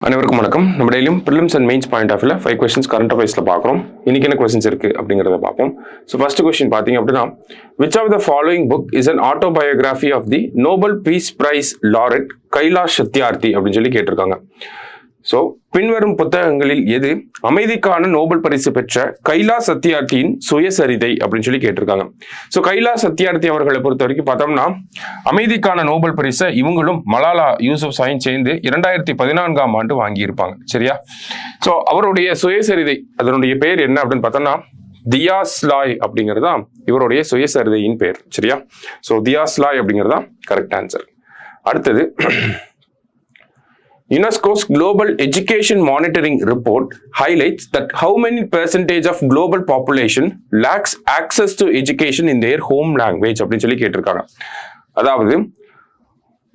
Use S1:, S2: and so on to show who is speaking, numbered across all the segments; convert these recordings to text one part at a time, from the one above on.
S1: அனைவருக்கும் வணக்கம். நம்ம டெய்லியும் prelims and mains point of வியூல 5 questions கரண்ட் அஃபேர்ஸ்ல பார்க்குறோம். இன்னைக்கு என்ன கொஸ்டின்ஸ் இருக்கு அப்படிங்கிறத பார்ப்போம். ஸோ ஃபர்ஸ்ட் கொஸ்டின் பார்த்தீங்க அப்படின்னா, which of the following book is an autobiography of the Nobel peace prize laureate Kailash Satyarthi அப்படின்னு சொல்லி கேட்டிருக்காங்க. ஸோ பின்வரும் புத்தகங்களில் எது அமைதிக்கான நோபல் பரிசு பெற்ற கைலாஷ் சத்யார்த்தியின் சுயசரிதை அப்படின்னு சொல்லி கேட்டிருக்காங்க. ஸோ கைலாஷ் சத்யார்த்தி அவர்களை பொறுத்த வரைக்கும் பார்த்தோம்னா, அமைதிக்கான நோபல் பரிசை இவங்களும் மலாலா யூசுப்சாயும் சேர்ந்து 2014ஆம் ஆண்டு வாங்கியிருப்பாங்க. சரியா? ஸோ அவருடைய சுயசரிதை அதனுடைய பேர் என்ன அப்படின்னு பார்த்தோம்னா, தியாஸ்லாய் அப்படிங்கிறது தான் இவருடைய சுயசரிதையின் பேர். சரியா? ஸோ தியாஸ்லாய் அப்படிங்கிறது தான் கரெக்ட் ஆன்சர். அடுத்தது, UNESCO's Global Education Monitoring Report highlights that how many percentage of global population lacks access to education in their home language அப்படின்னு சொல்லி கேட்டிருக்காங்க. அதாவது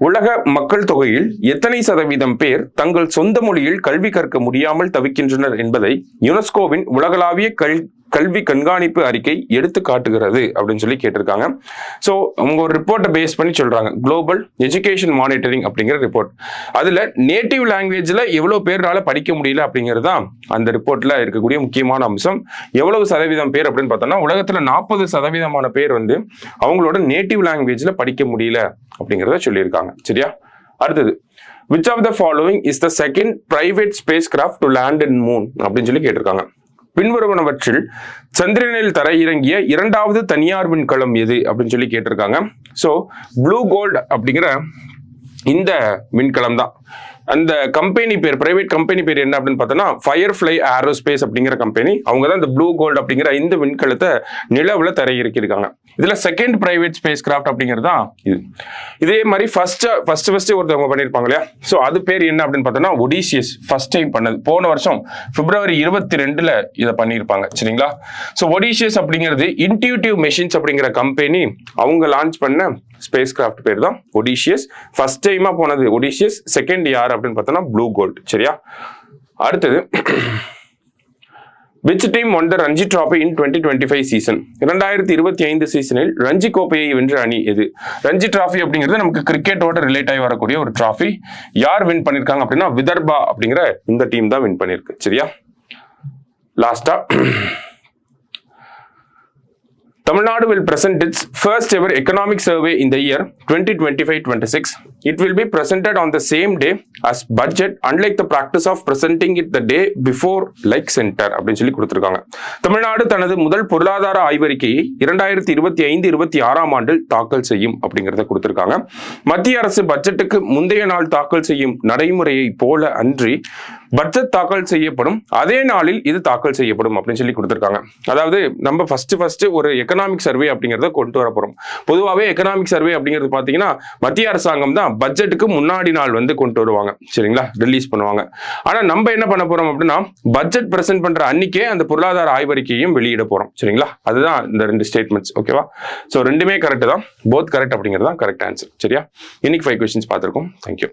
S1: உலக மக்கள் தொகையில் எத்தனை சதவீதம் பேர் தங்கள் சொந்த மொழியில் கல்வி கற்க முடியாமல் தவிக்கின்றனர் என்பதை யுனெஸ்கோவின் உலகளாவிய கல்வி கண்காணிப்பு அறிக்கை எடுத்து காட்டுகிறது அப்படின்னு சொல்லி கேட்டிருக்காங்க. ஸோ அவங்க ஒரு ரிப்போர்ட்டை பேஸ் பண்ணி சொல்றாங்க, குளோபல் எஜுகேஷன் மானிட்டரிங் அப்படிங்கிற ரிப்போர்ட். அதுல நேட்டிவ் லாங்குவேஜ்ல எவ்வளவு பேர்னால படிக்க முடியல அப்படிங்கிறது தான் அந்த ரிப்போர்ட்ல இருக்கக்கூடிய முக்கியமான அம்சம். எவ்வளவு சதவீதம் பேர் அப்படின்னு பார்த்தோம்னா, உலகத்துல 40% பேர் அவங்களோட நேட்டிவ் லாங்குவேஜ்ல படிக்க முடியல அப்படிங்கிறத சொல்லியிருக்காங்க. சரியா? அடுத்தது, which of the following is the second private spacecraft to land in moon அப்படின்னு சொல்லி கேட்டிருக்காங்க. பின்வருவனவற்றில் சந்திரனில் தர இறங்கிய இரண்டாவது தனியார் விண்கலம் எது அப்படின்னு சொல்லி கேட்டிருக்காங்க. ஸோ ப்ளூ கோல்ட் அப்படிங்கிற இந்த விண்கலம் தான். அந்த கம்பெனி பேர், பிரைவேட் கம்பெனி பேர் என்ன அப்படின்னு பார்த்தோம்னா, ஃபயர்ஃப்ளை ஏரோஸ்பேஸ் அப்படிங்கிற கம்பெனி. அவங்க தான் இந்த ப்ளூ கோல்ட் அப்படிங்கிற இந்த விண்கலத்தை நிலவுல தரையிறக்கியிருக்காங்க. இதுல செகண்ட் பிரைவேட் ஸ்பேஸ் கிராஃப்ட் அப்படிங்கிறது தான் இது. இதே மாதிரி ஃபர்ஸ்ட் ஒருத்தவங்க பண்ணியிருப்பாங்க இல்லையா? ஸோ அது பேர் என்ன அப்படின்னு பார்த்தோம்னா, ஒடிசியஸ். ஃபர்ஸ்ட் டைம் பண்ணது போன வருஷம் February 22 இதை பண்ணியிருப்பாங்க. சரிங்களா? ஸோ ஒடிசியஸ் அப்படிங்கிறது இன்ட்யூட்டிவ் மெஷின்ஸ் அப்படிங்கிற கம்பெனி அவங்க லான்ச் பண்ண ஸ்பேஸ் கிராஃப்ட் பேர் தான் ஒடிசியஸ். ஃபர்ஸ்ட் டைமா போனது ஒடிசியஸ். செகண்ட் யார் அப்படின்னு பார்த்தோம்னா ப்ளூ கோல்ட். சரியா? அடுத்தது, which team won the Ranji Trophy in 2025 season? 2025 சீசனில் ரஞ்சி கோப்பையை வென்ற அணி எது? ரஞ்சி டிராஃபி அப்படிங்கிறது நமக்கு கிரிக்கெட்டோட ரிலேட் ஆகி வரக்கூடிய ஒரு டிராஃபி. யார் வின் பண்ணிருக்காங்க அப்படின்னா, விதர்பா அப்படிங்கிற இந்த டீம் தான் வின் பண்ணிருக்கு. சரியா? லாஸ்டா, Tamil Nadu will present its first ever economic survey in the year 2025-26. It will be presented on the same day as budget, unlike the practice of presenting it the day before like center அப்படின்னு சொல்லி கொடுத்திருக்காங்க. தமிழ்நாடு தனது முதல் பொருளாதார ஆய்வறிக்கையை 2025-26ஆம் ஆண்டில் தாக்கல் செய்யும் அப்படிங்கிறத கொடுத்திருக்காங்க. மத்திய அரசு பட்ஜெட்டுக்கு முந்தைய நாள் தாக்கல் செய்யும் நடைமுறையை போல அன்றி பட்ஜெட் தாக்கல் செய்யப்படும் அதே நாளில் இது தாக்கல் செய்யப்படும் அப்படின்னு சொல்லி கொடுத்திருக்காங்க. அதாவது நம்ம ஃபர்ஸ்ட் ஒரு எக்கனாமிக் சர்வே அப்படிங்கிறத கொண்டு வர போறோம். பொதுவாகவே எக்கனாமிக் சர்வே அப்படிங்கிறது பார்த்தீங்கன்னா, மத்திய அரசாங்கம் தான் பட்ஜெட்டுக்கு முன்னாடி நாள் கொண்டு வருவாங்க. சரிங்களா? ரிலீஸ் பண்ணுவாங்க. ஆனா நம்ம என்ன பண்ண போறோம் அப்படின்னா, பட்ஜெட் பிரசன்ட் பண்ற அன்னைக்கே அந்த பொருளாதார ஆய்வறிக்கையும் வெளியிட போறோம். சரிங்களா? அதுதான் இந்த 2 ஸ்டேட்மெண்ட்ஸ். ஓகேவா? ஸோ ரெண்டுமே கரெக்ட் தான். போத் கரெக்ட் அப்படிங்கிறது தான் கரெக்ட் ஆன்சர். சரியா? இன்னைக்கு 5 questions பார்த்திருக்கோம். தேங்க்யூ.